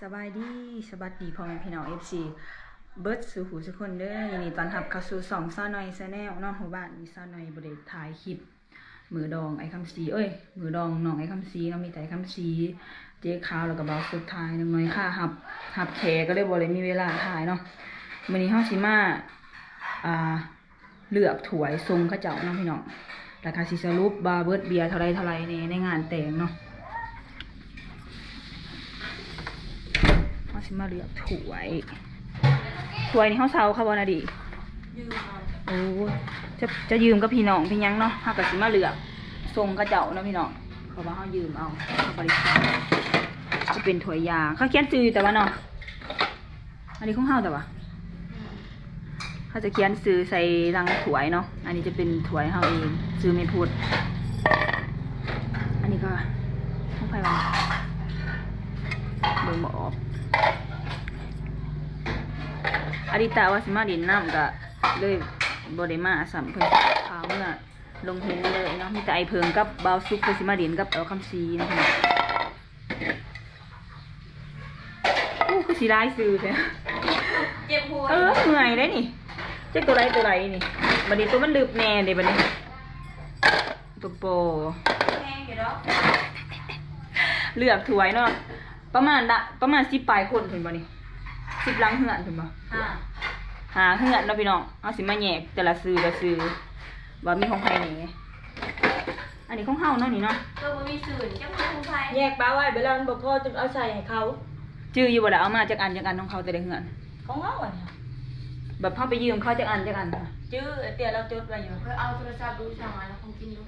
สบายดีสวัสดีพ่อแม่พี่น้อง FC เบิร์ดสู่หูทุกคนเด้อยินดีต้อนรับเข้าสู่2ซ่าหน่อยแชนแนลเนาะของบ้านมีซ่าหน่อยบ่ได้ถ่ายคลิปมือดองไอ้คำซีมือดองน้องไอ้คำซีเนาะมีแต่ไอ้คำซีเจ๊ขาวแล้วก็เบาสุดท้ายน้อยค่ะหับแขก็เลยบ่ได้มีเวลาถ่ายเนาะมื้อนี้เฮาสิมาเลือกถ้วยทรงเขาเจ้าเนาะพี่น้องราคาสิสรุปบาเบิร์ดเบียร์เท่าไรในงานแต่งเนาะเขาสิมาเลือกถ้วยนี่เขาเซาค่ะบอนาดียืมโอ้จะยืมกับพี่น้องพี่ยังเนาะเขาก็สิมาเลือกทรงกระเจ้าเนาะพี่น้องเขาว่าเขายืมเอาเขาบริจาคจะเป็นถ้วยยาเขาเขียนซื้อแต่ว่าเนาะอันนี้ของเขาแต่ว่าเขาจะเขียนซื้อใส่รังถ้วยเนาะอันนี้จะเป็นถ้วยเขาเองซื้อไม่พูดอันนี้ก็ของใครบ้างเบอร์หมอบอดิตาว่าสิมาดินน้ำก็เลยบริมาสัมเพิ่นพาเมื่อลงเห็นเลยเนาะมีแต่ไอเพิงกับเบาซุกเพิ่นสิมาดินกับเอาคำซีนะพี่น้องคือสีลายซื้อใช่เจ็บหัวเหนื่อยได้นี่เจ๊ตัวไรนี่บัดนี้ตัวมันลืบแน่เดี๋ยวบัดนี้ตัวโปเลือกถวยเนาะประมาณ10 ปลายคนถึงบ่นี่10 ลังเหือนถึงบ่หาเหือนเนาะพี่น้องเอาสิมาแยกแต่ละซื้อว่ามีของใครนี่อันนี้ของเฮาเนาะนี่เนาะก็บ่มีสื่อจังของใครแยกปลาไว้เวลาบ่พอจึงเอาใส่ให้เขาจื้ออยู่บ่ล่ะเอามาจากอันของเขาแต่ละเหือนของเขาอ่ะแบบเฮาไปยืมเขาจากอันค่ะจื้อเตี้ยเราจดไว้อยู่เอาโทรศัพท์ดูช่างแล้วคงกินดู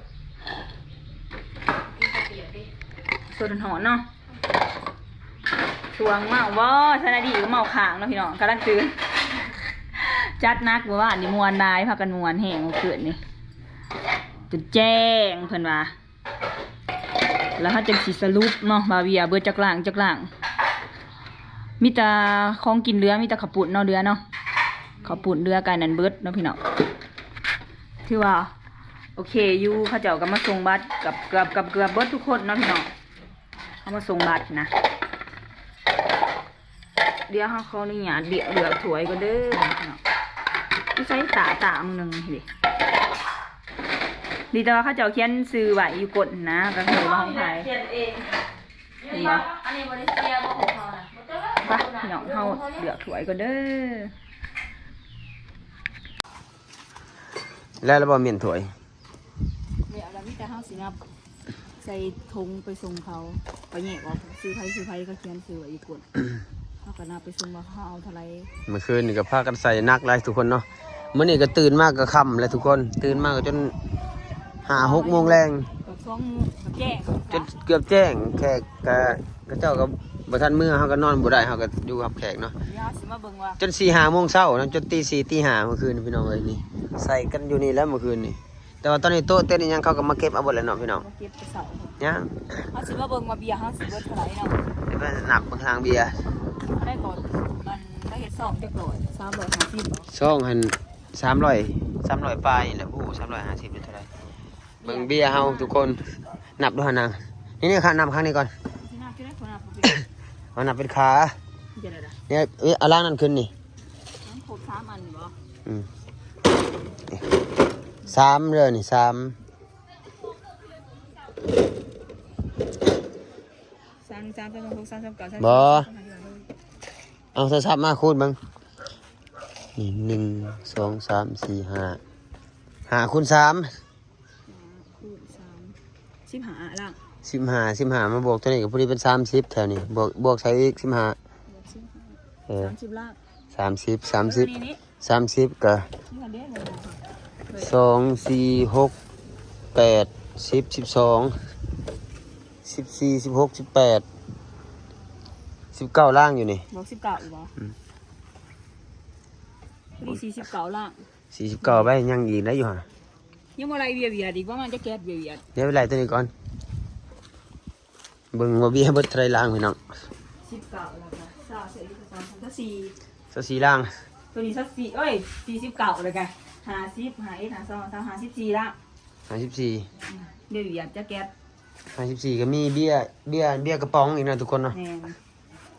กินเปียกดิส่วนหอนเนาะสวงเมาบ่ชนะดีก็เมาขางเนาะพี่น้องกำลังตื่นจัดนักว่านี่มวนนายพากันมวนแห้งเกิดนี่จะแจ้งเพิ่นว่าแล้วเขาจะสิสรุปเนาะบาเบียเบิดจักล่างมีแต่ของกินเรือมีแต่ข้าวปุ้นเนาะเรือเนาะข้าวปุ้นเรือกันนั่นเบิดเนาะพี่น้องถือว่าโอเคอยู่เขาเจ้าก็มาส่งบัตรกับเกือบเบิดทุกคนเนาะพี่น้องเขามาส่งบัตรนะเดี๋ยวเขาอนุญาตเลือกถ้วยก็เด้อพี่น้องที่ใช้ตามึงนึงดิดีแต่ว่าเขาเจ้าเขียนซื้อไว้อยู่กดนะก็คือว่าของไทยเขียนเองนี่บ่อันนี้บ่ได้เสียบ่ของเขาน่ะไปพี่น้องเขาเลือกถ้วยก็เด้อแล้วเราบ่เมียนถวยเดี๋ยวเรามีแต่เฮาสินับใส่ธงไปส่งเขาไปแยกออกซื้อไผก็เขียนซื้อไว้อีกคนเขาก็นับไปส่งว่าเขาเอาเท่าไรเมื่อคืนนี่ก็พากันใส่นักหลายทุกคนเนาะมื้อนี้ก็ตื่นมากก็ค่ำเลยทุกคนตื่นมากก็จน5-6 โมงแรงจนเกือบแจ้งแขกก็เจ้าก็บ่ทันมื้อเฮาก็นอนบ่ได้เฮาก็อยู่กับแขกเนาะจน 4-5 โมงเช้านะจนตี 4 ตี 5เมื่อคืนพี่น้องเอ้ยนี่ใส่กันอยู่นี่แล้วเมื่อคืนนี่แต่ว่าตอนนี้โต๊ะเต้นยังเขาก็มาเก็บเอาหมดแล้วเนาะพี่น้องเก็บไปเสายังเฮาสิมาเบิ่งว่าเบียร์เฮาสิเบิดเท่าไหร่เนาะไปนับทางเบียร์ได้ก่อนมันได้เฮ็ด2จักร้อย350บ่ซ่องหัน300ปลายแหละผู้350เป็นเท่าไหร่เบิ่งเบียร์เฮาทุกคนนับด้วยนางนี่ค่ะนับครั้งนี้ก่อนเอานับเป็นขาเนี่ยเอาล่างนั่นขึ้นนี่ครบ3อันบ่3เลยนี่3บ่เอาโทรศัพท์มาคูณเบิ่งนี่1 2 3 4 5คูณ3 15ล่ะ15มาบวกตัวนี้ก็พอดีเป็น30แถวนี้บวกใส่อีก1530ล่ะ30ก็2 4 6 8 10 12 14 16 18 19ล่างอยู่นี่บอก19อีกบ่นี่49ล่าง49ไปยังอีกได้อยู่ฮะยังบ่ไรเบียดอีกว่ามันจะแก๊สเบียดเดี๋ยวไปไล่ตัวนี้ก่อนเบิ่งว่าเบียร์เบิดเท่าไรล่างพี่น้อง19แล้วก็24ล่างตัวนี้24เอ้ย49เลยกัน50 51 52 54ล่าง54เบียดจะแก๊ส54ก็มีเบียร์กระป๋องอีกนะทุกคนเนาะ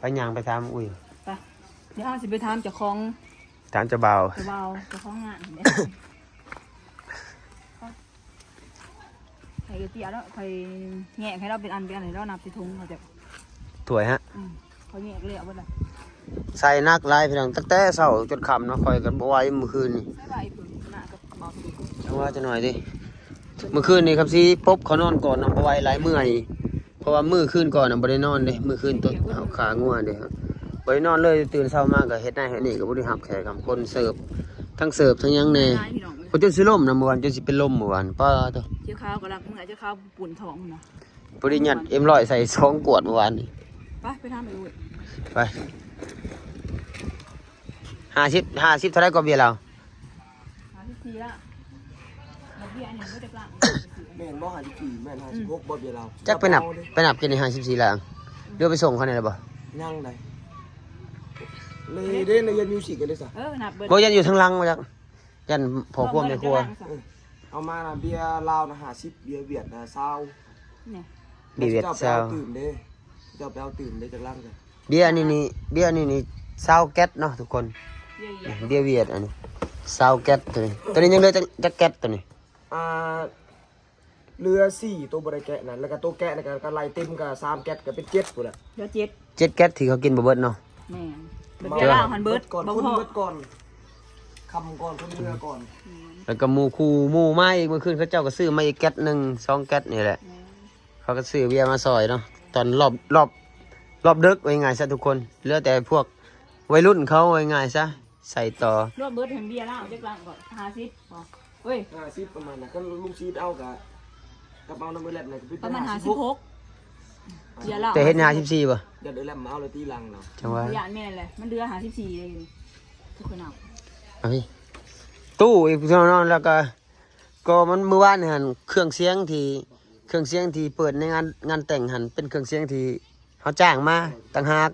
ไปย่างไปถามอุ้ย ไปเดี๋ยวเอาสิไปถามเจ้าของ ถามเจ้าบ่าว เจ้าบ่าวเจ้าของงานเนี่ยใครเตี้ยแล้วใครแงะให้เราเป็นอันเป็นอันให้เรานับสิถุงเขาจะ ถวยฮะ เขาแงะเลยเอาไว้เลย ใส่นักหลายพี่น้องตั้งแต่เช้าจนค่ำเนาะคอยกันบ่ไหวมื้อคืนนี่ ใส่ใบผืนหน้ากับเบาสุด จังว่าจะหน่อยดิเมื่อคืนนี่ครับสิปุ๊บเขานอนก่อนนำบ่ไหวหลายมื้อนี่เพราะว่ามื้อคืนก่อนน่ะบ่ได้นอนเด้มื้อคืนตัวเอาขางัวเด้ครับบ่ได้นอนเลยตื่นเช้ามาก็เฮ็ดนั่นเฮ็ดนี่ก็บ่ได้รับแขกครับคนเสิร์ฟทั้งเสิร์ฟทั้งหยังแน่ ร้ายพี่น้องเลย บ่จนสิล้มนะเมื่อวานจนสิเป็นลมเมื่อวานป้าตัว เจ้าข้าวก็รักมึงอาจจะข้าวปุ่นท้องนะ บ่ได้ยัดเอ็มร้อยใส่2ขวดเมื่อวานนี่ ไปทำไปดู ไป50เท่าไรก็เบียร์เรา หาที่ทีละมาเบี้ยอันหนึ่งก็จะกลาง แม่นบ่54แม่น56บ่เบียร์เรา จักไปนับกินใน54แล้วเดี๋ยวไปส่งเขาเนี่ยล่ะบ่ ยังได้เลยเด้ในยันมิวสิกกันเลยซะ นับเบิร์ บ่ยันอยู่ทางหลังบ่จักยันพอครัวแม่ครัว เอามาน่ะเบียร์ลาวน่ะ50เบียร์เวียดน่ะ20 เนี่ย บีเวียด เจ้า ซาว ตื่นเด้เจ้าไปเอาตื่นเด้จากล่างกัน เบียร์นี่ซาวแก๊สเนาะทุกคน เยี่ย เบียร์เวียดอันนี้ซาวแก๊สตัวนี้ยังเหลือจักแก๊สตัวนี้ เรือ4ตัวบ่ได้แกะนั่นแล้วก็ตัวแกะน่ะก็ไล่เต็มก็3แก๊สก็เป็น7พุ่นน่ะ เดี๋ยวเจ็ด 7แก๊สที่เขากินบ่เบิดเนาะ แม่เดี๋ยวล่างหันเบิร์ด ก่อน บ่ คน พอ เบิดก่อนคำก่อนคนเรือก่อน แล้วก็หมู่คู่หมู่มาอีกเมื่อคืนเขาเจ้าก็ซื้อมาอีกแก๊สหนึง2แก๊สนี่แหละ เขาก็ซื้อเบียร์มาซอยเนาะตอนรอบดึกไว้ง่ายซะทุกคนเหลือแต่พวกวัยรุ่นเขาไว้ง่ายซะใส่ต่อ รวบเบิร์ดแห่งเบี้ยล่างจะกลางก่อน50เฮ้ย 50ประมาณน่ะก็ลุงซีดเอากับเอาน้ำมือแลบน่ะก็ ประมาณ 56 56เบี้ยล่าง แต่เฮ็ด54ป่ะ อย่าเดือดแลบมาเอาเลยตีลังเนาะ จังหว่า หยาดแม่เลยมันเดือ54เลยทุกคนเอา เอาพี่ตู้อีกเท่านั้นแล้วก็มันเมื่อวานนี่หั่นเครื่องเสียงที่เปิดในงานแต่งหั่นเป็นเครื่องเสียงที่เขาจ้างมาต่างหาก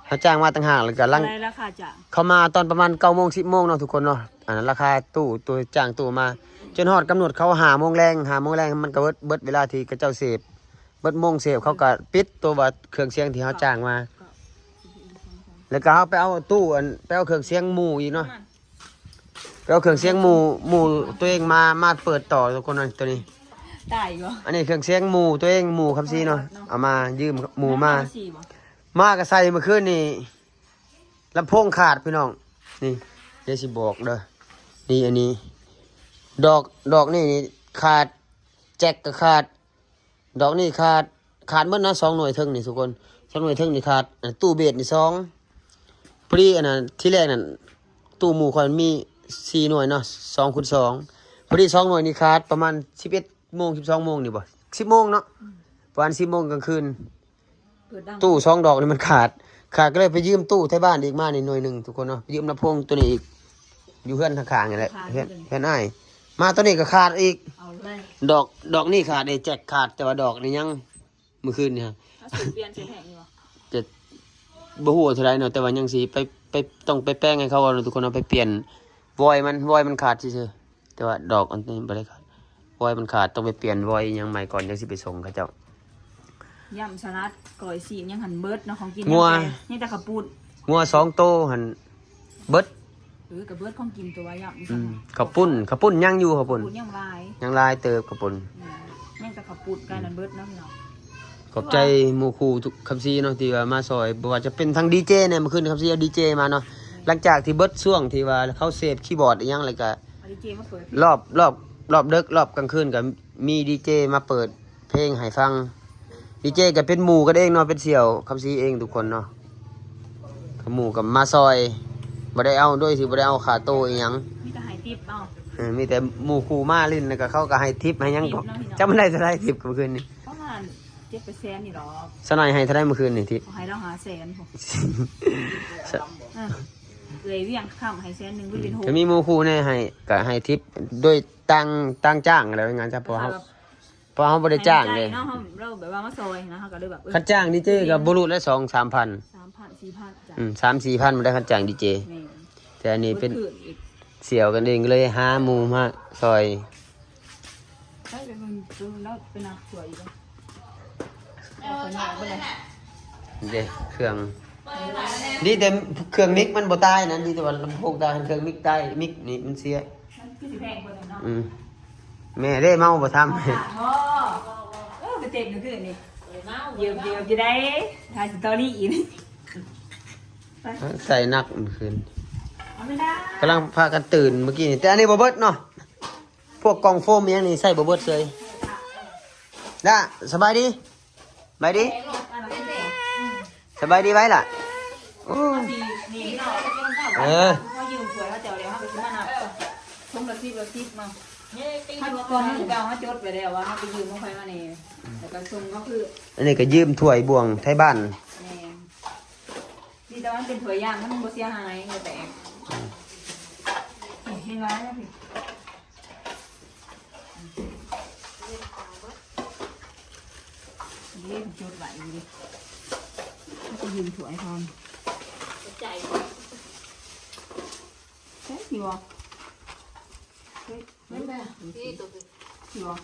เขาจ้างมาต่างหากแล้วก็ อะไรราคาจ้ะ เขามาตอนประมาณ9:00 น 10:00 นเนาะทุกคนเนาะอันนั้นราคาตู้ตัวจ้างตู้มาจนฮอดกำหนดเขา5:00 นแรงมันก็เบิดเวลาที่เขาเจ้าเสพเบิดโมงเสพเขาก็ปิดตัวว่าเครื่องเสียงที่เขาจ้างมา แล้วก็เขาไปเอาตู้ไปเอาเครื่องเสียงหมู่อีกเนาะไปเอาเครื่องเสียงหมู่ตัวเองมาเปิดต่อทุกคนเนาะตัวนี้ ได้เหรอ อันนี้เครื่องเสียงหมู่ตัวเองหมู่คำซีเนาะเอามายืมหมู่มาก็ใส่เมื่อคืนนี่ลำโพงขาดพี่น้องนี่เดี๋ยวสิบอกเด้อนี่อันนี้ดอกนี่ขาดแจ็คก็ขาดดอกนี่ขาดหมดนะ2 หน่วยเทิงนี่ทุกคน2 หน่วยเทิงนี่ขาดตู้เบสนี่2พอดีอันนั้นที่แรกนั่นตู้หมู่ค่อยมี4 หน่วยเนาะ2x2พอดี2 หน่วยนี่ขาดประมาณ11 โมง 12 โมงนี่บ่10 โมงเนาะประมาณ10 โมงกลางคืน เปิดดัง ตู้2 ดอกนี่มันขาดก็เลยไปยืมตู้ที่บ้านอีกมานี่หน่วยหนึงทุกคนเนาะไปยืมลำโพงตัวนี้อีกอยู่เฮือนข้างๆนี่แหละเฮือนอ้ายมาตัวนี้ก็ขาดอีก เอาเลย ดอกนี่ขาดไอ้แจ็คขาดแต่ว่าดอกนี่ยังเมื่อคืนนี่ฮะ เอาสูตรเปลี่ยนเสียแห่งอยู่ จะบ่ฮู้ว่าเท่าไรเนาะแต่ว่ายังสิไปต้องไปแป้งให้เขาเอาทุกคนเอาไปเปลี่ยนวอยมันขาดซื่อๆแต่ว่าดอกอันนี้บ่ได้ขาดวอยมันขาดต้องไปเปลี่ยนวอยยังใหม่ก่อนจังสิไปส่งเขาเจ้า ยำสลัดก่อยสียังหันเบิร์ดเนาะของกิน งัว นี่แต่ขับปูด งัว2 โตหั่นเบิด กับเบิร์ดของกินตัวย่ำ อืมข้าวปุ้นยังอยู่ข้าวปุ้น ปูดยังลาย ยังลายเติบข้าวปุ้น ยังแต่ขับปูดกันนั่นเบิร์ดเนาะพี่น้อง ขอบใจหมู่ครูทุกคำซีเนาะที่ว่ามาซอยบ่ว่าจะเป็นทั้งดีเจเนี่ยเมื่อคืนคำซีเอาดีเจมาเนาะหลังจากที่เบิดช่วงที่ว่าเขาเซฟคีย์บอร์ดอีหยังอะไรก็ เอาดีเจมาเปิด รอบดึกรอบกลางคืนก็มีดีเจมาเปิดเพลงให้ฟังดีเจก็เป็นหมู่กันเองเนาะเป็นเสี่ยวคำซีเองทุกคนเนาะหมู่กับมาซอยบ่ได้เอาด้วยสิบ่ได้เอาขาโตอีหยัง มีแต่หายติบเอา มีแต่หมู่ครูมาลิ้นแล้วก็เขาก็ให้ทิปให้หยังก็ ทิปเนาะพี่น้อง จำไม่ได้เท่าไหร่ทิปเมื่อคืนนี้ ประมาณ7%นี่หรอก สนายให้เท่าไหร่เมื่อคืนนี่ทิป เขาให้เราหาแสนผมเลยเวียงข้ามให้100,000วิ่งเป็น6 จะมีหมู่ครูเนี่ยให้ก็ให้ทิปด้วยตั้งจ้างอะไรงานจ้ะเพราะเขาบ่ได้จ้างเลย เนาะเราแบบว่ามาซอยนะเขาก็เลยแบบ คันจ้างดีเจก็บ่รู้ละ2-3,000 3,000 4,000จ้ะ 3-4,000บ่ได้คันจ้างดีเจ แม่ แต่อันนี้เป็น คืนอีก เสี่ยวกันเองก็เลยหาหมู่มาซอย ใช่เป็นแล้วเป็นนักสวยอีกแล้วเอาคนใหญ่ไปเลย เด้เครื่อง ดีแต่เครื่องมิกมันบ่ตายนะดีแต่ว่าลำโพงตายเครื่องมิกตายมิกนี่มันเสีย มันคือสิแพงกว่าเนาะ อืมแม่ได้เมาบ่ทำ พ่อไปเต็มนึงคือนี่เดี๋ยวจะได้ถ่ายสตอรี่อีก ใส่นักเมื่อคืน เอาไม่ได้ กำลังพากันตื่นเมื่อกี้นี่แต่อันนี้บ่เบิดเนาะพวกกล่องโฟมอยังนี่ใส่บ่เบิดเลยน่ะสบายดีสบายดีสบายดีไว้ล่ะโอ้ นี่เนาะ เออ เขายืมสวยเขาเจ้าเดี๋ยวเขาไปซื้อมาหนักทุ่มละสิบมาถ้าก่อนนั้นเขาจดไปแล้วว่าเขาไปยืมของใครมาเนี่ยแต่กระซุ่มก็คือ อันนี้ก็ยืมถ้วยบวงไทยบ้าน นี่แต่ว่าเป็นถั่วย่างมันบ่เสียหายเลยแต่เห็นไหมนะพี่นี่จุดไหลดิจะยืมถั่วไอ้ทอนใช่สิวะไม่ได้สิวะ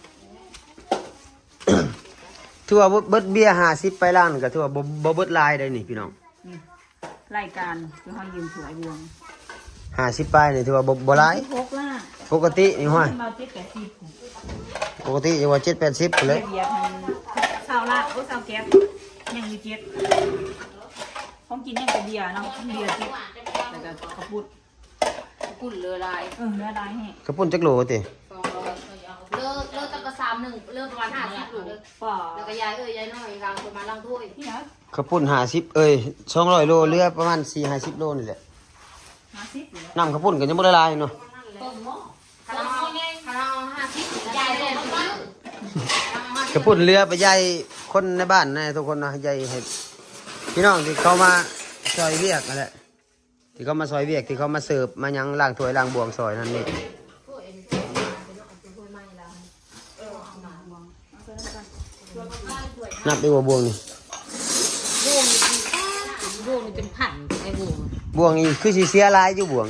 ถือว่าเบิดเบียร์50ไปล้านก็ถือว่าบ่เบิดลายได้นี่พี่น้อง รายการคือเขายืมถั่วไอ้บวง 50ไปนี่ถือว่าบ่หลาย พกล่ะ ปกตินี่ห้อย เรา780 ปกติจะว่า7-80พุ่นเลย เบียร์พันชาวลาดโอ้ชาวแก๊สยังมีเจ็ดของกินยังเป็นเบียร์เนาะเบียร์ที่แต่ก็ข้าวปุ้น กุ่นเลยลาย เนื้อลายแห้ง กระปุ่นจักโลติ เลิกตั้งแต่31เลิกประมาณ50อยู่ ป่า แล้วก็ยายยายน้อยกลางคนมาล้างถ้วย ที่ไหน กระปุ่น50200โลเหลือประมาณ4-50โลนี่แหละ 50อยู่ น้ำกระปุ่นก็ยังบ่ละลายเนาะ คารา50ยายเลย กระปุ่นเรือไปใหญ่คนในบ้านนะทุกคนนะใหญ่ให้พี่น้องที่เขามาซอยเวียกนั่นแหละที่เขามาซอยเวียกที่เขามาเสิร์ฟมายังล้างถ้วยล้างบวงซอยนั่นนี่นับได้ว่าบวงนี่ บวงเป็นพันไอ้บวง บวงนี่คือสิเสียหลายอยู่บวง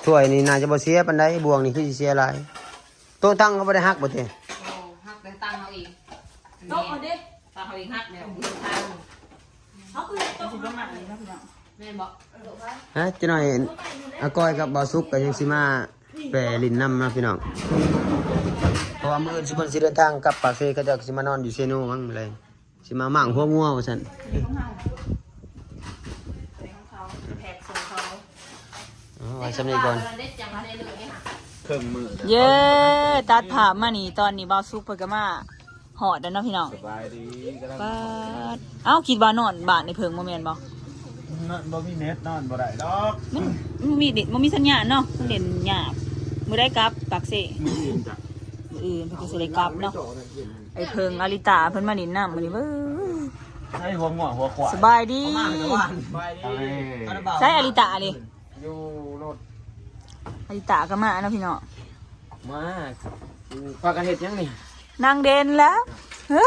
ถ้วยนี่น่าจะบ่เสียปานใดบวงนี่คือสิเสียหลายโต๊ะตั้งเขาบ่ได้ฮักบ่ติ หักตั้งเอาอีก โต๊ะเอาดิ ตั้งเอาอีกหักเนี่ย เขาคือโต๊ะ สิประมาณนี้นะพี่น้อง แม่บอก ฮะจะหน่อยอากอยกับบ่าวสุกก็ยังสิมาแปรลินน้ำนะพี่น้องเพราะว่ามื้ออื่นสิเพิ่นสิเดินทางกลับปากเซเขาจะสิมานอนอยู่เซโนมั้งมื้อใดสิมามั่งหัวงัวว่าซั่น ของเขาแพ็กส่งเขา อ๋อไว้สำนี้ก่อน เด็ดจังได้เลยเนี่ยค่ะ เครื่องมือ เย้ตัดผ่ามานี่ตอนนี้บ่าวซุกเพิ่นก็มาหอดแล้วเนาะพี่น้อง สบายดีกำลัง ปาดเอ้าคิดว่านอนบ้านในเพิงบ่แม่นบ่ นอนบ่มีเน็ตนอนบ่ได้ดอก มันมีดิมันมีสัญญาณเนาะมันเด่นหยาบมื้อได้กลับปากเซ มืออื่นจ้ะ มื้ออื่นเพิ่นก็สิได้กลับเนาะไอ้เพิงอาริตาเพิ่นมาลินน้ำมื้อนี้เว้ย ให้หัวง่วงหัวขวาย สบายดี สบายดี ใช้อาริตาดิ อยู่รถ อาริตาก็มาเนาะพี่น้อง มาพากันเฮ็ดยังนี่ นางเด่นแล้วเฮ้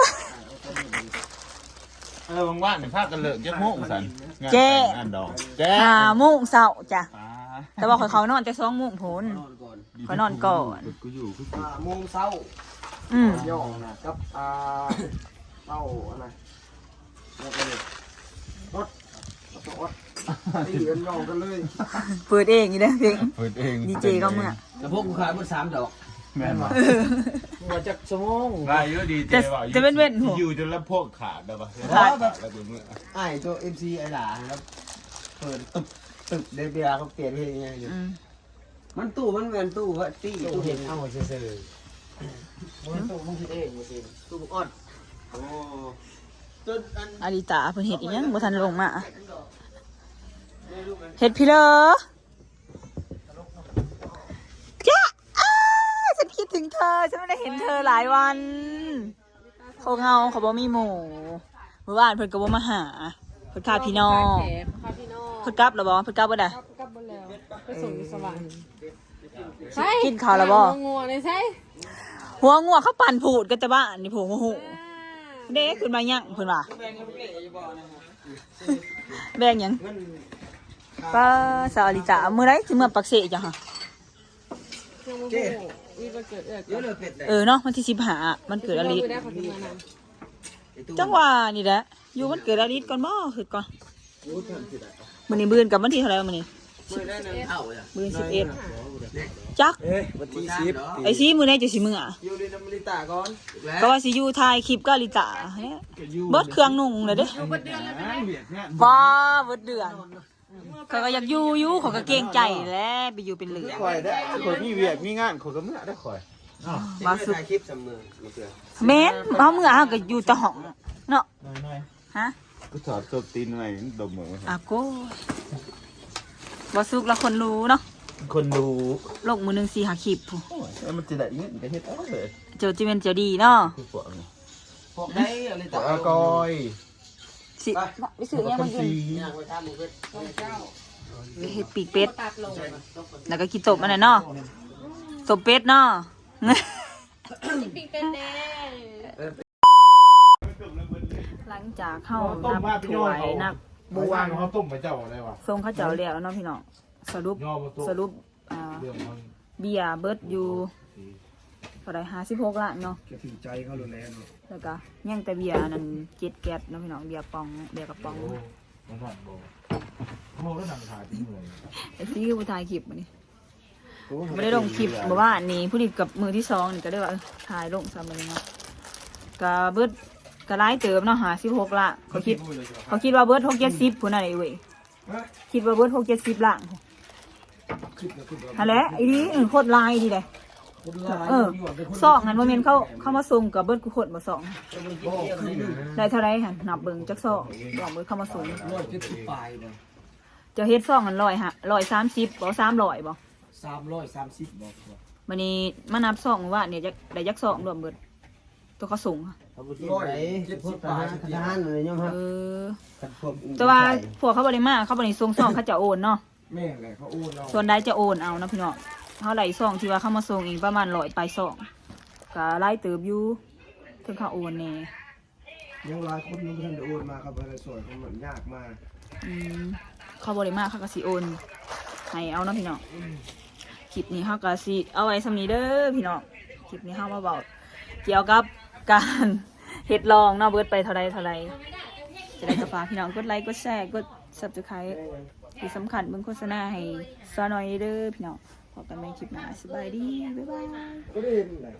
อ ว่างๆเนี่ยพากันเลิกยักโมงสันงาน เจ๊ แต่งงานดองแจ๊ 5 โมงเช้าจ้ะ ป้า แต่ว่าเขานอนแต่2 โมงพูนเขานอนก่อน กูอยู่กู โมงเช้า อืม ย่องนะกับเต้าอะไรแล้วก็เลยรถรถตีกันย่องกันเลย เปิดเองอยู่เด้อเพลง เปิดเอง ดีเจก็เมื่อ แล้วพวกกูขายหมด3ดอก แม่นบ่ มาจากสมอง รายเยอะดีเจว่า จะเป็นเว้นหัว อยู่จนแล้วพวกขาดแล้วปะ ขาด แล้วเดี๋ยวมื่อ ไอ้ตัว MC ไอ้หลานแล้วเปิดตึบเดี๋ยวเวลาเขาเปลี่ยนเพลงยังไงอยู่ อืม มันตู้มันเหมือนตู้ว่าตี้ตู้เห็นเอาซื่อ มันตู้มึงคิดเองมาสิ ๆตู้อ่อนโอ้จนอัน อาริตาเพิ่นเฮ็ดอีหยังบ่ทันลงมาเฮ็ดพี่เลอจ้าอ้าฉันคิดถึงเธอฉันไม่ได้เห็นเธอหลายวันเขาเงาเขาบ่มีหมู่เมื่อวานเพิ่นก็บ่มาหาเพิ่นขาดพี่น้องเพิ่นกลับแล้วบ่เพิ่นกลับบ่ได้ กลับหมดแล้วไปส่งอยู่สวรรค์ กินข้าวแล้วบ่ งัวเลยใช่ หัวงัวเขาปั่นผูดกันแต่บ้านนี่โผโอ้โหเด้ขึ้นมายังเพิ่นว่าแบ่งหยังป้าสาวอาริตามื้อใดสิเมื่อปักเสจ้ะฮะ ยังโมโหมีวันเกิดเยอะเลยเป็ดเลย เนาะวันที่15มันเกิดอาริ ได้ขอที่มานำ จังหวะนี่แหละ อยู่มันเกิดอาทิตย์ก่อนบ่คือก่อน รู้ทันสิได้ มื้อนี้มื้อกับวันที่เท่าไหร่มื้อนี้ มื้อได้นึงเท่าจ้ะ มื้อ11จัก วันที่10 ไอ้ซีมื้อไหนจะสิมื้อ อยู่ในน้ำลิตาก่อน ก็ว่าสิอยู่ถ่ายคลิปกับลิตาเนี่ยเบิดเครื่องนุ่งเลยเด้ว้าเบิดเดือนเขาก็อยากอยู่เขาก็เกรงใจแหล้วไปอยู่เป็นเหลือ คอยได้คอยมีเวียกมีงานคอยก็เมื่อได้คอย ว่าสุด ถ่ายคลิปเสมอมาเพื่อ แม่นเฮาเมื่อเฮาก็อยู่แต่ห้องเนาะ น้อย ฮะ ๆกูถอดตัวตีนไว้ดมมือ อาโก้ว่าสุกแล้วคนรู้เนาะ คนดู ลงมือหนึง4 5คลิปพู้ มันจะได้เงินก็เฮ็ดเอาเลย เจอจิเมนเจอดีเนาะ คือพวกนี้ พวกได้เอาลิตา อากอย สิไปซื้อยัง ค มาน กิน ซี ย่างไว้ทำมื้อเพิ่น เฮ็ดปีกเป็ดแล้วก็กินตบมันน่ะเนาะตบเป็ดเนาะ ปิ้งเป็นแน่ หลังจากเข้านับถวายนักบวง เขาต้มมาเจ้าอะไรวะ ทรงข้าวเจ้าแล้วเนาะพี่น้องสรุป ย่อมาต้ม สรุปเรื่องมัน เบียร์เบิร์ดอยู่เท่าไหร่56ล้านเนาะ จะถึงใจเขาเลยแล้วเนาะ แล้วก็ยังแต่เบียร์นั่น7 แก๊สเนาะพี่น้องเบียร์ปองเบียร์กระป๋อง มันสั่นบ่โมก็นั่งถ่ายที่มือ ไอ้ที่ผู้ถ่ายคลิปมานี่ไม่ได้ลงคลิปบอกว่านี่ผู้นี้กับมือที่2นี่ก็ได้ว่าถ่ายลงซ้ำเลยเนาะก็เบิร์ดก็ไล่เติมเนาะ56ล้านเขาคิดว่าเบิร์ด670ผู้นั่นไอ้เว้ยคิดว่าเบิร์ด670ล้านอะไรไอ้นี่โคตรลายดีเลยซองงั้นโมเมนต์เข้ามาส่งกับเบิร์ดกูโคตรมา2ได้เท่าไรหันนับเบิ่งจักซองบอกเบิร์ดเข้ามาส่ง 170ปลายเนาะ จะเฮ็ดซองกัน130บ่300บ่330บอก วันนี้มานับซองว่าเนี่ยได้จักซองรวมเบิดตัวเขาส่งค่ะ 170ปลายทหารเลยยอมครับ แต่ว่าพวกเขาบ่ได้มาเขาบ่ได้ส่งซองเขาจะโอนเนาะ แม่แหละเขาโอนเรา ส่วนใดจะโอนเอานะพี่น้องเฮาไหลซองที่ว่าเขามาส่งเองประมาณ100ปลายซองก็หลายเติบอยู่ถึงเขาโอนแน่ ยังหลายคนยังไม่ทันได้โอนมาครับอะไรสวยเขาเหมือนยากมาก เขาบ่ได้มาเขาก็สิโอนให้เอาเนาะพี่น้องคลิปนี้เฮาก็สิเอาไว้สำนี้เด้อพี่น้องคลิปนี้เฮามาบอกเกี่ยวกับการเฮ็ดลองเนาะเบิดไปเท่าใดจะได้ก็ฝากพี่น้องกดไลค์กดแชร์กด Subscribe ที่สำคัญเบิ่งโฆษณาให้ซะหน่อยเด้อพี่น้องพบกันใหม่คลิปหน้าสบายดีบ๊ายบาย ก็ได้เห็นแหละ